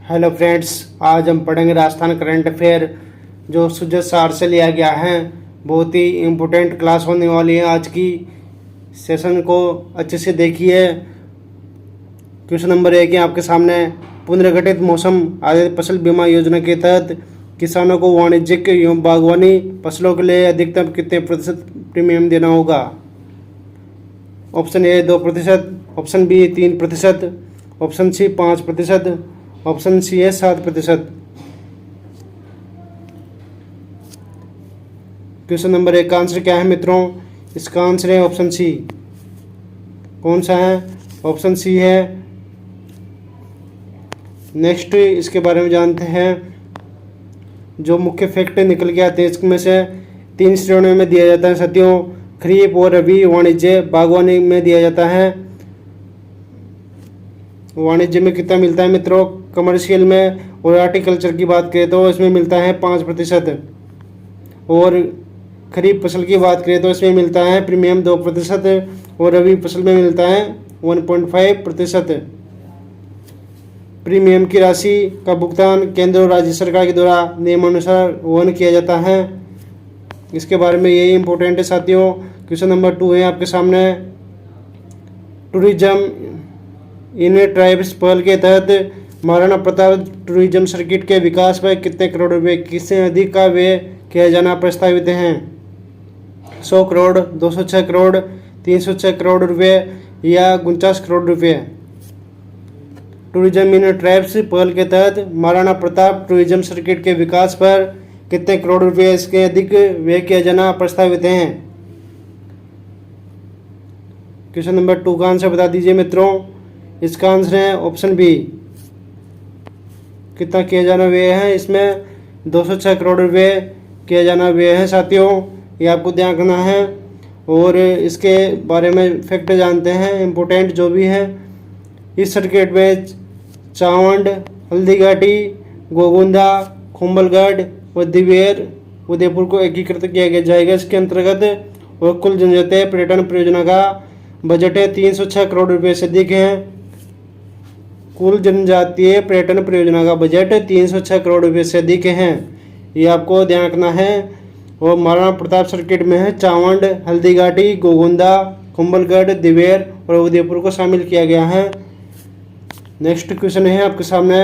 Hello friends, आज हम पढ़ेंगे राजस्थान करंट अफेयर जो सुजत सार से लिया गया है। बहुत ही इम्पोर्टेंट क्लास होने वाली है आज की। सेशन को अच्छे से देखिए। क्वेश्चन नंबर 1 है आपके सामने। पुनर्गठित मौसम आधारित फसल बीमा योजना के तहत किसानों को वाणिज्यिक एवं बागवानी फसलों के लिए अधिकतम कितने प्रतिशत प्रीमियम देना होगा? Option A 2%, option B 3%, option C 5%, option C है 7%। क्वेश्चन नंबर 1 का आंसर क्या है मित्रों? इसका आंसर है ऑप्शन सी। कौन सा है? ऑप्शन सी है। नेक्स्ट इसके बारे में जानते हैं। जो मुख्य फैक्ट निकल के आते हैं इसमें से 3 श्रेणियों में दिया जाता है साथियों। खरीफ और रबी वाणिज्य बागवानी में दिया जाता है। वाणिज्य में कितना मिलता है मित्रों? कमर्शियल में और हार्टिकल्चर की बात करें तो इसमें मिलता है 5%, और खरीफ फसल की बात करें तो इसमें मिलता है प्रीमियम 2%, और रबी फसल में मिलता है 1.5%। प्रीमियम की राशि का भुगतान केंद्र और राज्य सरकार के द्वारा नियमानुसार वहन किया जाता है। इसके बारे में यही इंपॉर्टेंट है साथियों। क्वेश्चन नंबर 2 है आपके सामने। टूरिज्म इन ट्राइब्स पहल के तहत महाराणा प्रताप टूरिज्म सर्किट के विकास पर कितने करोड़ रुपए किससे अधिक का व्यय किया जाना प्रस्तावित हैं? 100 करोड़, 206 करोड़, 306 करोड़ रुपए या 49 करोड़ रुपए? टूरिज्म इन ट्राइब्स पहल के तहत महाराणा प्रताप टूरिज्म सर्किट के विकास पर कितने करोड़ रुपए इसके अधिक व्यय किया जाना प्रस्तावित हैं? क्वेश्चन नंबर 2 का आंसर बता दीजिए मित्रों। इसका आंसर है ऑप्शन बी। कितना किया जाना व्यय है इसमें? 206 करोड़ रुपए किया जाना व्यय है साथियों। ये आपको ध्यान रखना है। और इसके बारे में फैक्ट जानते हैं इम्पोर्टेंट जो भी है। इस सर्किट में चावंड, हल्दीघाटी, गोगुंदा, कुंभलगढ़ व दिवेर उदयपुर को एकीकृत किया जाएगा इसके अंतर्गत। और कुल जनजातीय पर्यटन परियोजना का बजट है 306 करोड़ रुपए से अधिक है। कुल जनजातीय पर्यटन परियोजना का बजट 306 करोड़ रुपए से अधिक है। ये आपको ध्यान रखना है। और महाराणा प्रताप सर्किट में है चावंड, हल्दीघाटी, गोगुंदा, कुंभलगढ़, दिवेर और उदयपुर को शामिल किया गया है। नेक्स्ट क्वेश्चन है आपके सामने।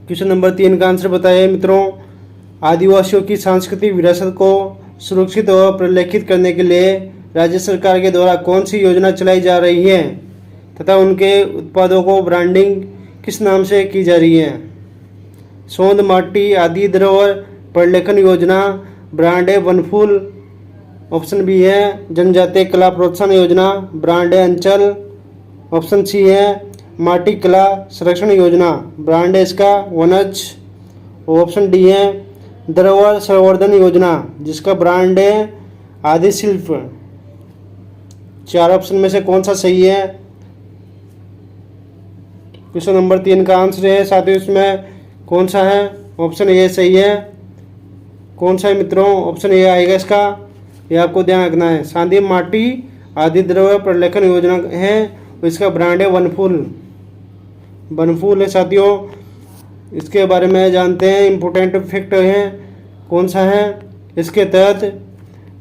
क्वेश्चन नंबर 3 का आंसर बताइए मित्रों। आदिवासियों की सांस्कृतिक विरासत को सुरक्षित और प्रलेखित करने के लिए राज्य सरकार के द्वारा कौन सी योजना चलाई जा रही है तथा उनके उत्पादों को ब्रांडिंग किस नाम से की जा रही है? सोंद माटी आदि धरोहर प्रलेखन योजना, ब्रांड है वनफूल, ऑप्शन बी है जनजातीय कला प्रोत्साहन योजना, ब्रांड है अंचल, ऑप्शन सी है माटी कला संरक्षण योजना, ब्रांड है इसका वनज, ऑप्शन डी है धरोहर संवर्धन योजना जिसका ब्रांड है आदि शिल्प। 4 ऑप्शन में से कौन सा सही है? क्वेश्चन नंबर 3 का आंसर है साथियों इसमें कौन सा है? ऑप्शन ए सही है। कौन सा है मित्रों? ऑप्शन ए आएगा इसका। ये आपको ध्यान रखना है। सांदी माटी आदि द्रव्य प्रलेखन योजना है, इसका ब्रांड है वनफूल। वनफूल है साथियों। इसके बारे में जानते हैं इम्पोर्टेंट फैक्ट है। कौन सा है? इसके तहत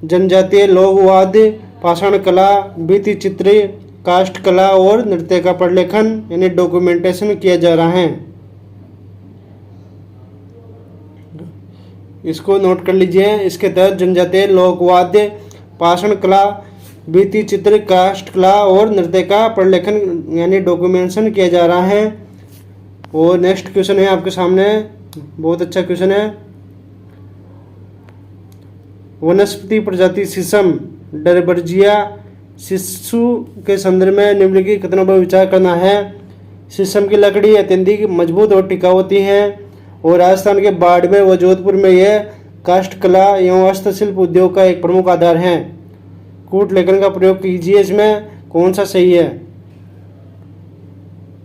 जनजातीय लोकवाद्य, पाषाण कला, भित्ति चित्र, काष्ठ कला और नृत्य का प्रलेखन यानी डॉक्यूमेंटेशन किया जा रहा है। इसको नोट कर लीजिए। इसके तहत जनजातीय लोकवाद्य, पाषाण कला, भित्ति चित्र, काष्ठ कला और नृत्य का प्रलेखन यानी डॉक्यूमेंटेशन किया जा रहा है। और नेक्स्ट क्वेश्चन है आपके सामने, बहुत अच्छा क्वेश्चन है। वनस्पति प्रजाति शीशम डरबर्जिया शिशु के संदर्भ में निम्नलिखित कथनों पर विचार करना है। शीशम की लकड़ी अत्यधिक मजबूत और टिकाऊ होती है और राजस्थान के बाड़मेर व जोधपुर में यह काष्ठ कला एवं हस्तशिल्प उद्योग का एक प्रमुख आधार है। कूट लेखन का प्रयोग कीजिए। इसमें कौन सा सही है?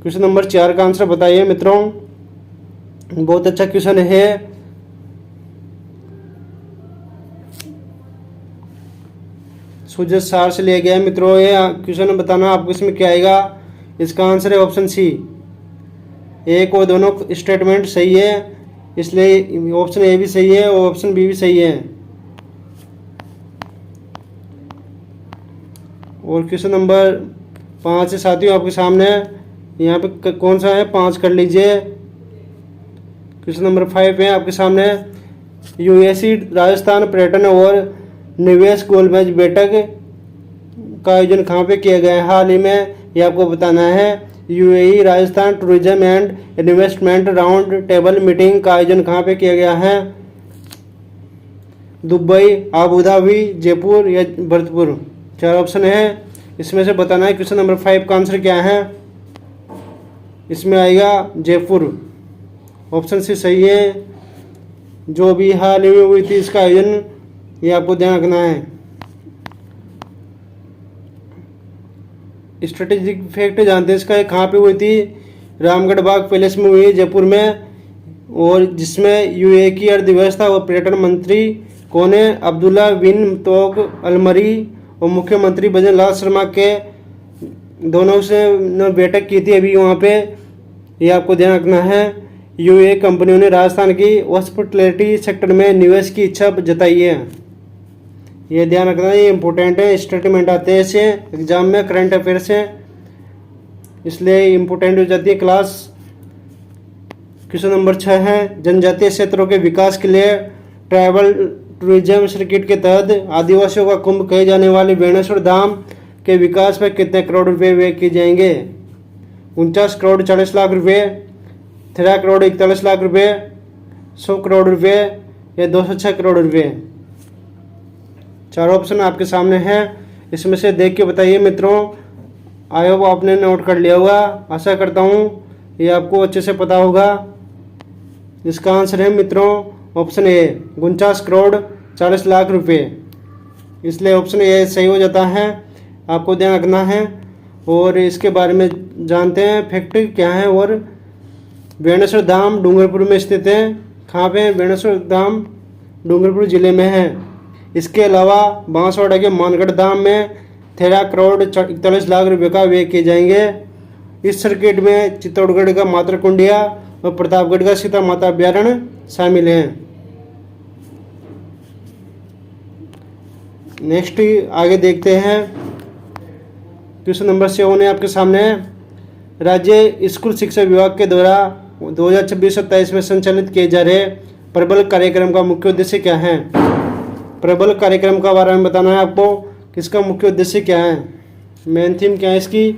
क्वेश्चन नंबर 4 का आंसर बताइए मित्रों। बहुत अच्छा क्वेश्चन है। सुजत सार से लिया गया है मित्रों। ये क्वेश्चन बताना आपको इसमें क्या आएगा। इसका आंसर है ऑप्शन सी। एक और दोनों स्टेटमेंट सही है, इसलिए ऑप्शन ए भी सही है और ऑप्शन बी भी सही है। और क्वेश्चन नंबर 5 है साथियों आपके सामने, यहाँ पे कौन सा है 5 कर लीजिए। क्वेश्चन नंबर 5 है आपके सामने, यूएसी राजस्थान पर्यटन और निवेश गोलमेज बैठक का आयोजन कहाँ पे किया गया है हाल ही में, ये आपको बताना है। UAE Rajasthan tourism and investment round table meeting का आयोजन कहाँ पे किया गया है? दुबई, अबू धाबी, जयपुर या भरतपुर। 4 ऑप्शन है, इसमें से बताना है क्वेश्चन नंबर 5 का आंसर क्या है। इसमें आएगा जयपुर, ऑप्शन सी सही है। जो भी हाल ही में हुई थी इसका आयोजन, ये आपको ध्यान रखना है। स्ट्रेटेजिक फैक्ट जानते हैं इसका, कहाँ पे हुई थी? रामगढ़ बाग पैलेस में हुई जयपुर में, और जिसमें यूएई की अर्थव्यवस्था और पर्यटन मंत्री कौन है? अब्दुल्ला बिन तोक अलमरी और मुख्यमंत्री भजन लाल शर्मा के दोनों से बैठक की थी अभी वहाँ पे, ये आपको ध्यान रखना है। यूएई कंपनियों ने राजस्थान की हॉस्पिटैलिटी सेक्टर में निवेश की इच्छा जताई है, ये ध्यान रखना है, ये इंपॉर्टेंट है। स्टेटमेंट आते हैं ऐसे एग्जाम में, करंट अफेयर से, इसलिए इंपॉर्टेंट हो जाती है क्लास। क्वेश्चन नंबर 6 है, जनजातीय क्षेत्रों के विकास के लिए ट्राइबल टूरिज्म सर्किट के तहत आदिवासियों का कुंभ कहे जाने वाले बेणेश्वर धाम के विकास पर कितने करोड़ रुपए व्यय किए जाएंगे? 49 करोड़ 40 लाख रुपए, 13 करोड़ 41 लाख रुपए, 100 करोड़ रुपए या 206 करोड़ रुपए। 4 ऑप्शन आपके सामने हैं, इसमें से देख के बताइए मित्रों। आई होप आपने नोट कर लिया होगा, आशा करता हूँ ये आपको अच्छे से पता होगा। इसका आंसर है मित्रों ऑप्शन ए, 49 करोड़ 40 लाख रुपए, इसलिए ऑप्शन ए सही हो जाता है, आपको ध्यान रखना है। और इसके बारे में जानते हैं फैक्ट क्या है। और बेणेश्वर धाम डूंगरपुर में स्थित है। कहाँ पे? बेणेश्वर धाम डूंगरपुर जिले में है। इसके अलावा बांसवाड़ा के मानगढ़ धाम में 13 करोड़ 41 लाख रुपए का व्यय किए जाएंगे। इस सर्किट में चित्तौड़गढ़ का मातृ कुंडिया और प्रतापगढ़ का सीता माता अभ्यारण्य शामिल हैं। नेक्स्ट आगे देखते हैं, क्वेश्चन नंबर 7 है आपके सामने। राज्य स्कूल शिक्षा विभाग के द्वारा 2026-27 में संचालित किए जा रहे प्रबल कार्यक्रम का मुख्य उद्देश्य क्या है? प्रबल कार्यक्रम का बारे में बताना है आपको कि इसका मुख्य उद्देश्य क्या है, मेन थीम क्या है इसकी।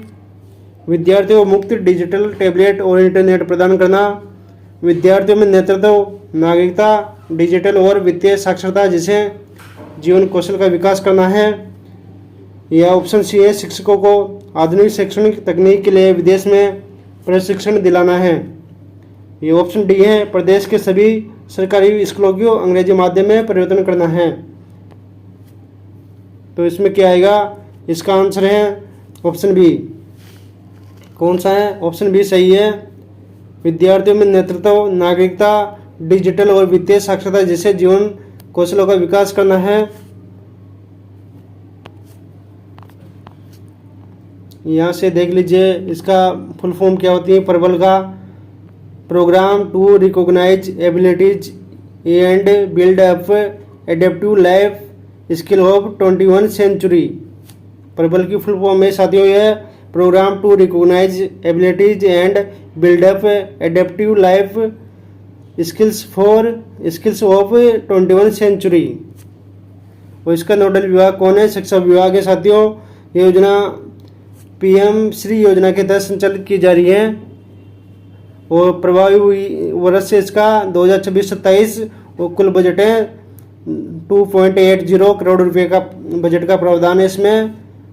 विद्यार्थियों को मुफ्त डिजिटल टैबलेट और इंटरनेट प्रदान करना, विद्यार्थियों में नेतृत्व, नागरिकता, डिजिटल और वित्तीय साक्षरता जैसे जीवन कौशल का विकास करना है। यह ऑप्शन सी है, शिक्षकों को आधुनिक शैक्षणिक तकनीक के लिए विदेश में प्रशिक्षण दिलाना है। ये ऑप्शन डी है, प्रदेश के सभी सरकारी स्कूलों को अंग्रेजी माध्यम में परिवर्तन करना है। तो इसमें क्या आएगा? इसका आंसर है ऑप्शन बी। कौन सा है? ऑप्शन बी सही है। विद्यार्थियों में नेतृत्व, नागरिकता, डिजिटल और वित्तीय साक्षरता जैसे जीवन कौशलों का विकास करना है। यहाँ से देख लीजिए इसका फुल फॉर्म क्या होती है प्रबल का। Program to recognise abilities and build up adaptive life skill of 21 century. Prabal की फुल फॉर्म में साथियों यह program to recognise abilities and build up adaptive life skills of 21 century. और इसका नोडल विभाग कौन है? शिक्षा विभाग है साथियों। ये योजना पीएम श्री योजना के तहत संचालित की जा रही है और प्रभावी वर्ष से इसका 2026-27 और कुल बजट है 2.80 करोड़ रुपए का बजट का प्रावधान है इसमें।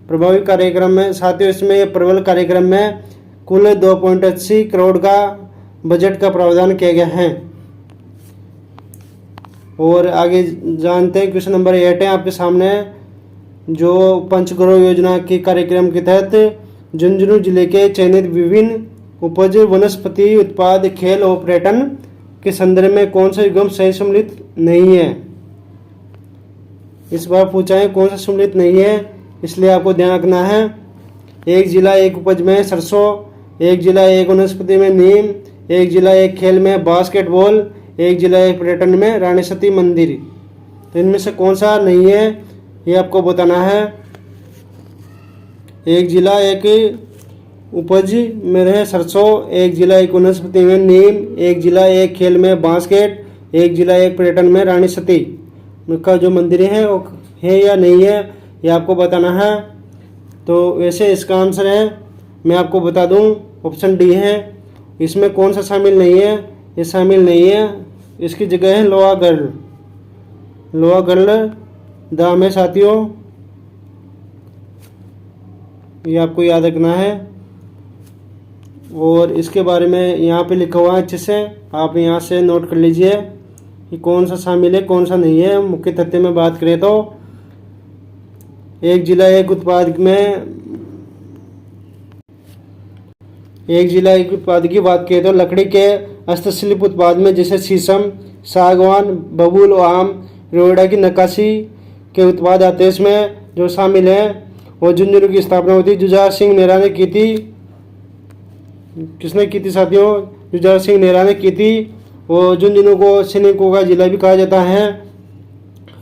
प्रभावी कार्यक्रम में साथियों इसमें प्रबल कार्यक्रम में कुल 2.80 करोड़ का बजट का प्रावधान किया गया है। और आगे जानते हैं क्वेश्चन नंबर 8 है आपके सामने, जो पंचगौरव योजना के कार्यक्रम के तहत झुंझुनू जिले के चयनित विभिन्न उपज वनस्पति उत्पाद खेल और पर्यटन के संदर्भ में कौन सा युग्म सही सम्मिलित नहीं है? इस बार पूछा है कौन सा सम्मिलित नहीं है, इसलिए आपको ध्यान रखना है। एक जिला एक उपज में सरसों, एक जिला एक वनस्पति में नीम, एक जिला एक खेल में बास्केटबॉल, एक जिला एक पर्यटन में रानी सती मंदिर। तो इनमें से कौन सा नहीं है ये आपको बताना है। एक जिला एक उपज में रहे सरसों, एक जिला एक वनस्पति में नीम, एक जिला एक खेल में बास्केट, एक जिला एक पर्यटन में रानी सती का जो मंदिर है वो है या नहीं है ये आपको बताना है। तो वैसे इसका आंसर है, मैं आपको बता दूं, ऑप्शन डी है। इसमें कौन सा शामिल नहीं है, ये शामिल नहीं है, इसकी जगह है लोहागढ़। लोहागढ़ दाम है साथियों, ये आपको याद रखना है। और इसके बारे में यहाँ पे लिखा हुआ है अच्छे से, आप यहाँ से नोट कर लीजिए कि कौन सा शामिल है कौन सा नहीं है। मुख्य तथ्य में बात करें तो एक जिला एक उत्पाद की बात करें तो लकड़ी के हस्तशिल्प उत्पाद में जैसे शीशम, सागवान, बबूल, आम, रोड़ा की नक्काशी के उत्पाद आते हैं। इसमें जो शामिल है और झुंझुनू की स्थापना हुई थी जुझार सिंह नेहरा ने की थी। किसने की थी साथियों? जुझार सिंह नेहरा ने की थी। और झुंझुनू को सैनिकों का जिला भी कहा जाता है।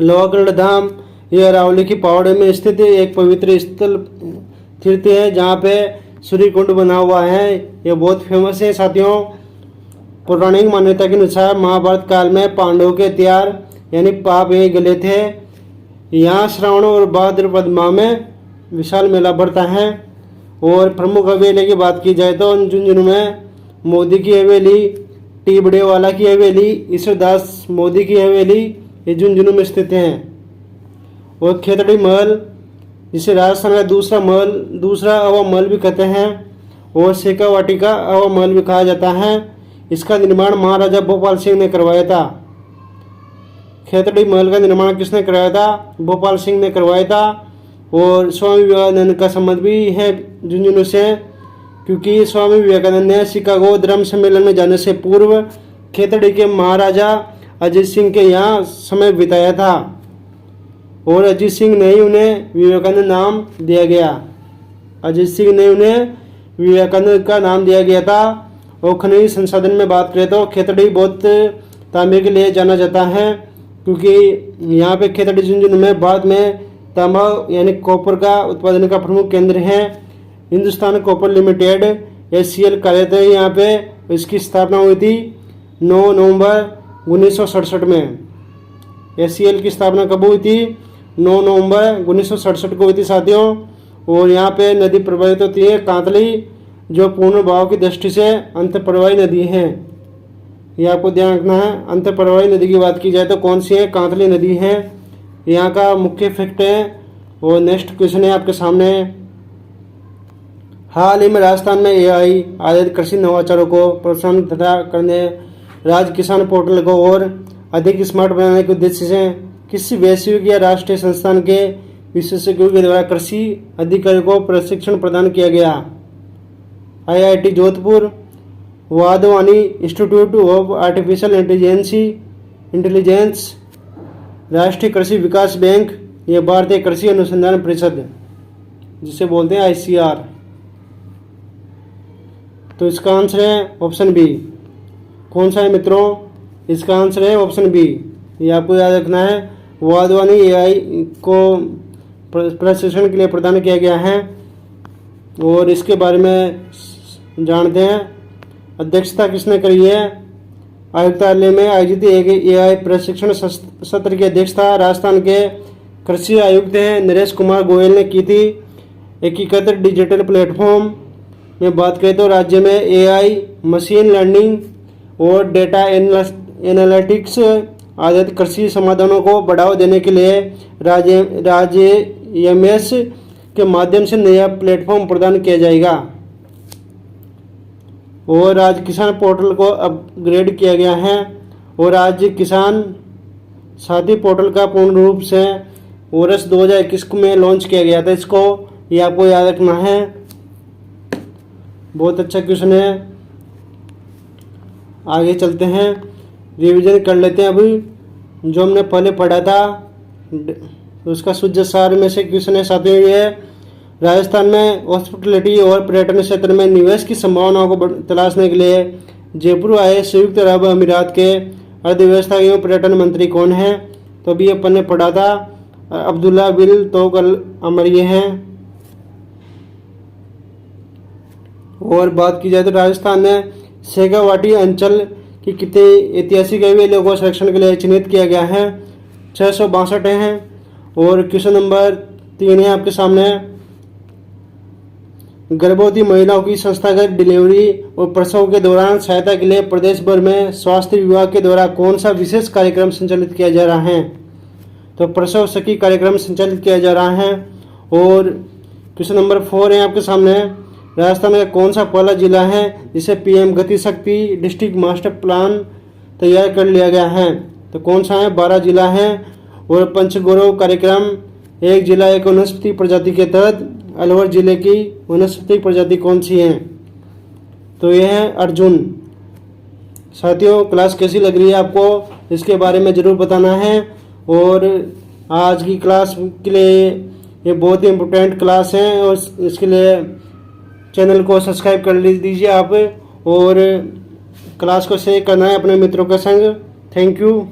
लोहागढ़ धाम यह अरावली की पहाड़ों में स्थित एक पवित्र स्थल तीर्थ है जहाँ पे सूर्य कुंड बना हुआ है। यह बहुत फेमस है साथियों। पौराणिक मान्यता के अनुसार महाभारत काल में पांडवों के हथियार यानी पाप यही गले थे। यहाँ श्रावण और भाद्रपद माह में विशाल मेला बढ़ता है। और प्रमुख हवेली की बात की जाए तो झुंझुनू में मोदी की हवेली, टी बड़ेवाला की हवेली, ईश्वरदास मोदी की हवेली ये झुंझुनू में स्थित हैं। और खेतड़ी महल जिसे राजस्थान का दूसरा हवा महल भी कहते हैं और शेखावाटी का हवा महल भी कहा जाता है। इसका निर्माण महाराजा भोपाल सिंह ने करवाया था। खेतड़ी महल का निर्माण किसने करवाया था? भोपाल सिंह ने करवाया था। और स्वामी विवेकानंद का संबंध भी है झुंझुनू से, क्योंकि स्वामी विवेकानंद ने शिकागो धर्म सम्मेलन में जाने से पूर्व खेतड़ी के महाराजा अजीत सिंह के यहाँ समय बिताया था और अजीत सिंह ने ही उन्हें विवेकानंद नाम दिया गया। अजीत सिंह ने उन्हें विवेकानंद का नाम दिया गया था। और खनिज संसाधन में बात करें तो खेतड़ी बहुत तांबे के लिए जाना जाता है, क्योंकि यहाँ पे खेतड़ी झुंझुनू में बाद में तांबा यानी कॉपर का उत्पादन का प्रमुख केंद्र है। हिंदुस्तान कॉपर लिमिटेड HCL कार्यरत है यहाँ पे। इसकी स्थापना हुई थी 9 नवंबर 1967 में। HCL की स्थापना कब हुई थी? 9 नवंबर 1967 को हुई थी साथियों। और यहाँ पे नदी प्रवाहित होती है कांतली, जो पूर्ण भाव की दृष्टि से अंतःप्रवाही नदी है। ये आपको ध्यान रखना है। अंतःप्रवाही नदी की बात की जाए तो कौन सी है? कांतली नदी है। यहाँ का मुख्य फैक्ट है। और नेक्स्ट क्वेश्चन है आपके सामने। हाल ही में राजस्थान में AI आधारित कृषि नवाचारों को प्रोत्साहन तथा करने राज्य किसान पोर्टल को और अधिक स्मार्ट बनाने के उद्देश्य से किसी वैश्विक या राष्ट्रीय संस्थान के विशेषज्ञों के द्वारा कृषि अधिकारियों को प्रशिक्षण प्रदान किया गया। IIT Jodhpur, Wadhwani institute of artificial intelligence, राष्ट्रीय कृषि विकास बैंक, ये भारतीय कृषि अनुसंधान परिषद जिसे बोलते हैं ICR। तो इसका आंसर है ऑप्शन बी। कौन सा है मित्रों? इसका आंसर है ऑप्शन बी। ये आपको याद रखना है। वाधवानी AI को प्रशिक्षण के लिए प्रदान किया गया है। और इसके बारे में जानते हैं। अध्यक्षता किसने करी है? आयुक्तालय में आयोजित एक AI प्रशिक्षण सत्र की अध्यक्षता राजस्थान के कृषि आयुक्त हैं नरेश कुमार गोयल ने की थी। एकीकृत डिजिटल प्लेटफॉर्म में बात करें तो राज्य में AI, मशीन लर्निंग और डेटा एनालिटिक्स आधारित कृषि समाधानों को बढ़ावा देने के लिए राज्य EMS के माध्यम से नया प्लेटफॉर्म प्रदान किया जाएगा। और राज्य किसान पोर्टल को अपग्रेड किया गया है। और राज्य किसान साथी पोर्टल का पूर्ण रूप से वर्ष 2021 में लॉन्च किया गया था। इसको ये आपको याद रखना है। बहुत अच्छा क्वेश्चन है। आगे चलते हैं, रिवीजन कर लेते हैं। अभी जो हमने पहले पढ़ा था उसका शुद्ध सार में से क्वेश्चन है साथियों ये। राजस्थान में हॉस्पिटलिटी और पर्यटन क्षेत्र में निवेश की संभावनाओं को तलाशने के लिए जयपुर आए संयुक्त अरब अमीरात के अर्थव्यवस्था एवं पर्यटन मंत्री कौन है? तो अभी अपन ने पढ़ा था, अब्दुल्ला बिन तोक अल अमर ये हैं। और बात की जाए तो राजस्थान में शेखावाटी अंचल की कितने ऐतिहासिक हवेलियों को संरक्षण के लिए चिन्हित किया गया है? 662 हैं। और क्वेश्चन नंबर 3 है आपके सामने, गर्भवती महिलाओं की संस्थागत डिलीवरी और प्रसव के दौरान सहायता के लिए प्रदेश भर में स्वास्थ्य विभाग के द्वारा कौन सा विशेष कार्यक्रम संचालित किया जा रहा है? तो प्रसव सखी कार्यक्रम संचालित किया जा रहा है। और क्वेश्चन नंबर 4 है आपके सामने, राजस्थान का कौन सा पहला जिला है जिसे पीएम गति शक्ति डिस्ट्रिक्ट मास्टर प्लान तैयार कर लिया गया है? तो कौन सा है? 12 जिला है। और पंचगौरव कार्यक्रम, एक जिला एक वनस्पति प्रजाति के तहत अलवर जिले की वनस्पति प्रजाति कौन सी है? तो यह है अर्जुन। साथियों, क्लास कैसी लग रही है आपको, इसके बारे में ज़रूर बताना है। और आज की क्लास के लिए ये बहुत ही इम्पोर्टेंट क्लास है और इसके लिए चैनल को सब्सक्राइब कर दीजिए आप, और क्लास को शेयर करना है अपने मित्रों के संग। Thank you.